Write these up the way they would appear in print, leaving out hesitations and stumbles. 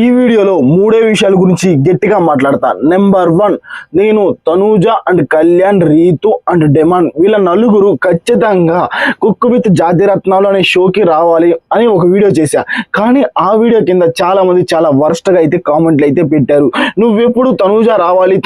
ఈ వీడియోలో మూడే విషయాల గురించి గట్టిగా మాట్లాడతా. నెంబర్ 1, నేను Tanuja and Kalyan, Ritu and Demon వీళ్ళ నలుగురు ఖచ్చితంగా కుక్ విత్ జాతిరత్నాలు అనే షోకి రావాలి అని ఒక వీడియో చేశా. కానీ ఆ వీడియో కింద చాలా మంది చాలా వర్స్ట్గా అయితే కామెంట్లు అయితే పెట్టారు. నువ్వెప్పుడు తనూజ రావాలి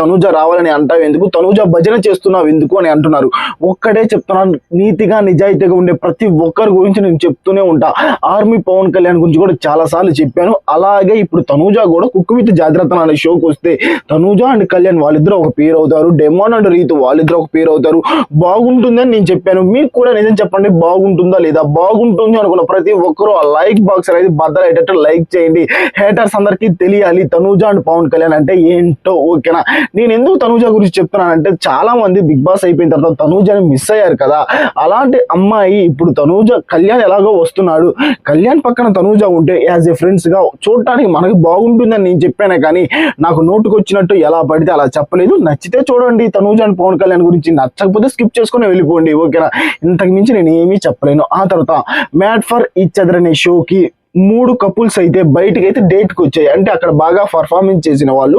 అని అంటావు ఎందుకు, తనూజ భజన చేస్తున్నావు ఎందుకు అని అంటున్నారు. ఒక్కడే చెప్తున్నాను, నీతిగా నిజాయితీగా ఉండే ప్రతి ఒక్కరి గురించి నేను చెప్తూనే ఉంటా. ఆర్మీ పవన్ కళ్యాణ్ గురించి కూడా చాలా సార్లు చెప్పాను. అలాగే ఇప్పుడు తనూజ కూడా కుక్ విత్ జాతిరత్నాలు అనే షోకి వస్తే తనూజ అండ్ కళ్యాణ్ వాళ్ళిద్దరు ఒక పేరు అవుతారు, డెమాన్ అండ్ రీతు వాళ్ళిద్దరు ఒక పేరు అవుతారు. బాగుంటుందని నేను చెప్పాను. మీకు కూడా నిజం చెప్పండి, బాగుంటుందా లేదా? బాగుంటుంది అనుకున్న ప్రతి ఒక్కరూ ఆ లైక్ బాక్స్ అనేది బద్దలయ్యేటట్టు లైక్ చేయండి. హేటర్స్ అందరికీ తెలియాలి తనూజ అండ్ పవన్ కళ్యాణ్ అంటే ఏంటో. ఓకేనా? నేను ఎందుకు తనూజ గురించి చెప్తున్నానంటే, చాలా మంది బిగ్ బాస్ అయిపోయిన తర్వాత తనూజని మిస్ అయ్యారు కదా. అలాంటి అమ్మాయి ఇప్పుడు తనూజ, కళ్యాణ్ ఎలాగో వస్తున్నాడు, కళ్యాణ్ పక్కన తనూజ ఉంటే యాజ్ ఏ ఫ్రెండ్స్ గా చూడటానికి మనకు బాగుంటుందని నేను చెప్పానే కానీ నాకు నోటుకు వచ్చినట్టు ఎలా పడితే అలా చెప్పలేదు. నచ్చితే చూడండి తనూజ అండ్ పవన్ కళ్యాణ్ గురించి, నచ్చకపోతే స్కిప్ చేసుకుని వెళ్ళిపోండి. ఓకేనా? ఇంతకు మించి నేను ఏమీ చెప్పలేను. ఆ తర్వాత మ్యాడ్ ఫర్ ఈచ్ అదర్ అనే షోకి 3 కపుల్స్ అయితే బయటకి అయితే డేట్కి వచ్చాయి. అంటే అక్కడ బాగా పర్ఫార్మెన్స్ చేసిన వాళ్ళు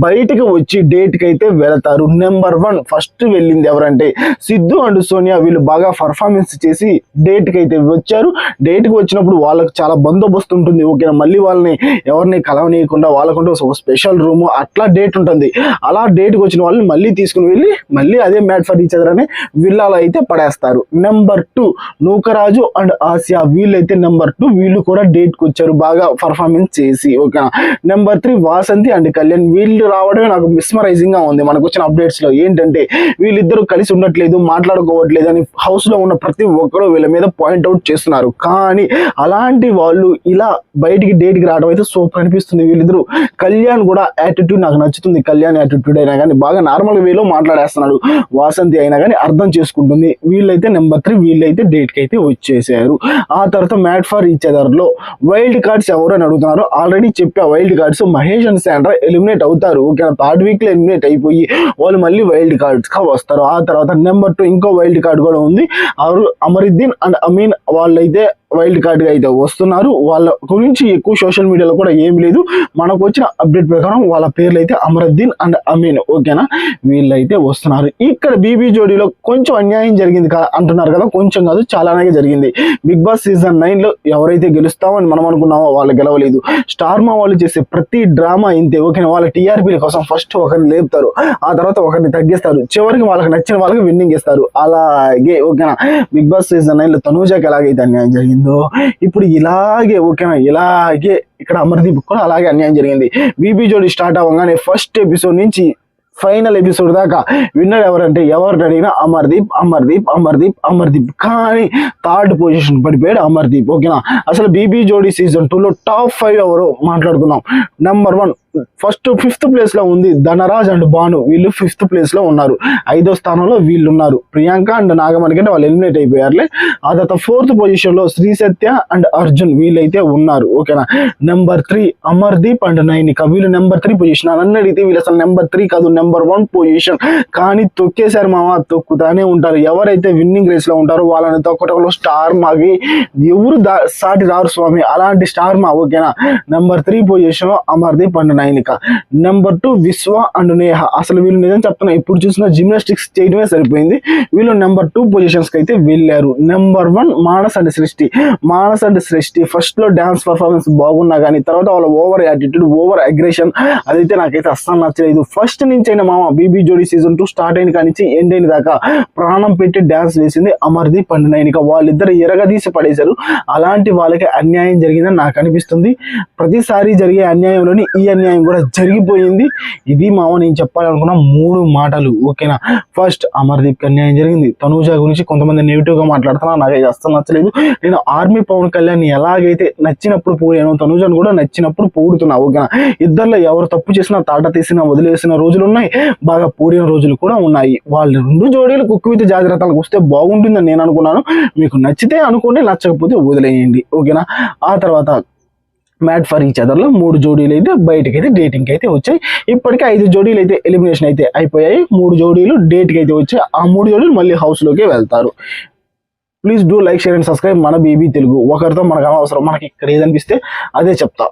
బయటకు వచ్చి డేట్కి అయితే వెళతారు. నెంబర్ 1 ఫస్ట్ వెళ్ళింది ఎవరంటే సిద్ధు అండ్ సోనియా. వీళ్ళు బాగా పర్ఫార్మెన్స్ చేసి డేట్కి అయితే వచ్చారు. డేట్కి వచ్చినప్పుడు వాళ్ళకి చాలా బందోబస్తు ఉంటుంది. ఓకేనా? మళ్ళీ వాళ్ళని ఎవరిని కలవనీయకుండా వాళ్ళకుంటూ ఒక స్పెషల్ రూమ్ అట్లా డేట్ ఉంటుంది. అలా డేట్కి వచ్చిన వాళ్ళని మళ్ళీ తీసుకుని వెళ్ళి మళ్ళీ అదే మ్యాడ్ ఫర్ ఈచ్ అదర్ అనే విల్లాలో అయితే పడేస్తారు. Number 2 Nookaraju and Asia. వీళ్ళైతే నెంబర్ 2 వీళ్ళు కూడా డేట్కి వచ్చారు బాగా పర్ఫార్మెన్స్ చేసి. ఓకేనా? Number 3 Vasanthi and Kalyan. వీళ్ళు రావడమే నాకు మిస్మరైజింగ్ గా ఉంది. మనకు వచ్చిన అప్డేట్స్ లో ఏంటంటే వీళ్ళిద్దరూ కలిసి ఉండట్లేదు, మాట్లాడుకోవట్లేదు అని హౌస్ లో ఉన్న ప్రతి ఒక్కరు వీళ్ళ మీద పాయింట్అవుట్ చేస్తున్నారు. కానీ అలాంటి వాళ్ళు ఇలా బయటికి డేట్కి రావడం అయితే సూపర్ అనిపిస్తుంది. వీళ్ళిద్దరూ, కళ్యాణ్ కూడా యాటిట్యూడ్ నాకు నచ్చుతుంది. కళ్యాణ్ యాటిట్యూడ్ అయినా కానీ బాగా నార్మల్ వేలో మాట్లాడేస్తున్నాడు. వాసంతి అయినా కానీ అర్థం చేసుకుంటుంది. వీళ్ళైతే నెంబర్ 3 వీళ్ళైతే డేట్కి అయితే వచ్చేసారు. ఆ తర్వాత మ్యాడ్ ఫర్ ఈచ్ అదర్ లో వైల్డ్ కార్డ్స్ ఎవరు అని అడుగుతున్నారు. ఆల్రెడీ చెప్పా, wild cards Mahesh and Sandra eliminate అవుతారు. ఓకే, 3rd వీక్ లో ఎలిమినేట్ అయిపోయి వాళ్ళు మళ్ళీ వైల్డ్ కార్డ్స్ గా వస్తారు. ఆ తర్వాత నెంబర్ 2 ఇంకో వైల్డ్ కార్డ్ కూడా ఉంది. అమరుద్దీన్ అండ్ అమీన్ వాళ్ళైతే వైల్డ్ కార్డ్ గా అయితే వస్తున్నారు. వాళ్ళ గురించి ఎక్కువ సోషల్ మీడియాలో కూడా ఏం లేదు. మనకు వచ్చిన అప్డేట్ ప్రకారం వాళ్ళ పేర్లు అయితే అమరుద్దీన్ అండ్ అమీన్. ఓకేనా? వీళ్ళైతే వస్తున్నారు. ఇక్కడ బీబీ జోడీలో కొంచెం అన్యాయం జరిగింది అంటున్నారు కదా. కొంచెం కాదు, చాలానే జరిగింది. బిగ్ బాస్ సీజన్ 9 లో ఎవరైతే గెలుస్తామని మనం అనుకున్నామో వాళ్ళు గెలవలేదు. స్టార్ మా వాళ్ళు చేసే ప్రతి డ్రామా ఇంతే. ఓకేనా? వాళ్ళ టీఆర్పీల కోసం ఫస్ట్ ఒకరిని లేపుతారు, ఆ తర్వాత ఒకరిని తగ్గిస్తారు, చివరికి వాళ్ళకి నచ్చిన వాళ్ళకి విన్నింగ్ ఇస్తారు. అలాగే ఓకేనా, బిగ్ బాస్ సీజన్ 9 లో తనూజకి ఎలాగైతే అన్యాయం జరిగింది, ఇప్పుడు ఇలాగే ఓకేనా, ఇలాగే ఇక్కడ అమర్దీప్ కూడా అలాగే అన్యాయం జరిగింది. బీబీ జోడీ స్టార్ట్ అవ్వగానే ఫస్ట్ ఎపిసోడ్ నుంచి ఫైనల్ ఎపిసోడ్ దాకా విన్నర్ ఎవరంటే ఎవరిని అడిగినా అమర్దీప్. కానీ 3rd పొజిషన్ పడిపోయాడు అమర్దీప్. ఓకేనా? అసలు బీబీ జోడీ సీజన్ 2 లో టాప్ 5 ఎవరో మాట్లాడుకుందాం. నెంబర్ 1 ఫస్ట్ 5th ప్లేస్ లో ఉంది ధనరాజ్ అండ్ భాను. వీళ్ళు 5th ప్లేస్ లో ఉన్నారు. 5వ స్థానంలో వీళ్ళు ఉన్నారు. ప్రియాంక అండ్ నాగమణి కంటే వాళ్ళు ఎలిమినేట్ అయిపోయారులే. ఆ తర్వాత 4th పొజిషన్ లో శ్రీ సత్య అండ్ అర్జున్ వీళ్ళైతే ఉన్నారు. ఓకేనా? Number 3 Amardeep and Nainika. వీళ్ళు నెంబర్ 3 పొజిషన్. నన్ను అడిగితే వీళ్ళు అసలు నెంబర్ 3 కాదు, నెంబర్ 1 పొజిషన్. కానీ తొక్కేశారు మామ, తొక్కుతానే ఉంటారు. ఎవరైతే విన్నింగ్ రేస్ లో ఉంటారో వాళ్ళని తొక్కటంలో స్టార్ మాకి ఎవరు సాటి రారు స్వామి, అలాంటి స్టార్ మా. ఓకేనా? నెంబర్ 3 పొజిషన్ లో అమర్దీప్ అండ్ నైనిక. నెంబర్ 2 విశ్వ అండ్ నేహ. అసలు వీళ్ళు నిజం చెప్తున్నా, ఇప్పుడు చూసిన జిమ్నాస్టిక్స్ చేయడమే సరిపోయింది. వీళ్ళు నెంబర్ 2 పొజిషన్స్ కి అయితే వెళ్ళారు. నెంబర్ 1 మానస్ అండ్ సృష్టి. ఫస్ట్ లో డాన్స్ పర్ఫార్మెన్స్ బాగున్నా కానీ తర్వాత వాళ్ళ ఓవర్ యాటిట్యూడ్, ఓవర్ అగ్రెషన్ అదైతే నాకైతే అస్సలు నచ్చలేదు. ఫస్ట్ నుంచి అయినా మామ బీబీ జోడీ సీజన్ 2 స్టార్ట్ అయిన కానీ ఎండ్ అయిన దాకా ప్రాణం పెట్టి డాన్స్ వేసింది అమర్దీప్ అండ్ నైనిక. వాళ్ళిద్దరు ఎరగదీసి పడేశారు. అలాంటి వాళ్ళకి అన్యాయం జరిగిందని నాకు అనిపిస్తుంది. ప్రతిసారి జరిగే అన్యాయంలోని ఈ అన్యాయం కూడా జరిగిపోయింది. ఇది మామ నేను చెప్పాలనుకున్న 3 మాటలు. ఓకేనా? ఫస్ట్ అమర్దీప్ అన్యాయం జరిగింది. తనూజ గురించి కొంతమంది నెగిటివ్ గా మాట్లాడుతున్నా, నాకైతే అస్సలు నచ్చలేదు. నేను ఆర్మీ పవన్ కళ్యాణ్ ఎలాగైతే నచ్చినప్పుడు పోయాను, తనూజను కూడా నచ్చినప్పుడు పోడుతున్నా. ఓకేనా? ఇద్దరిలో ఎవరు తప్పు చేసినా, తాట తీసినా, వదిలేసిన రోజులు ఉన్నాయి, బాగా పూడిన రోజులు కూడా ఉన్నాయి. వాళ్ళు 2 జోడీలు కుక్ విత్ జాతిరత్నాలకు వస్తే బాగుంటుందని నేను అనుకున్నాను. మీకు నచ్చితే అనుకోండి, నచ్చకపోతే వదిలేయండి. ఓకేనా? ఆ తర్వాత మ్యాడ్ ఫర్ ఈచ్ అదర్ లో 3 జోడీలు అయితే బయటకి అయితే డేటింగ్ అయితే వచ్చాయి. ఇప్పటికే 5 జోడీలు అయితే ఎలిమినేషన్ అయితే అయిపోయాయి. 3 జోడీలు డేట్కి అయితే వచ్చాయి. ఆ 3 జోడీలు మళ్ళీ హౌస్ లోకి వెళ్తారు. Please do like, share and subscribe మన బీబీ తెలుగు. ఒకరితో మనకు అనవసరం, మనకి ఇక్కడ ఏదనిపిస్తే అదే చెప్తా.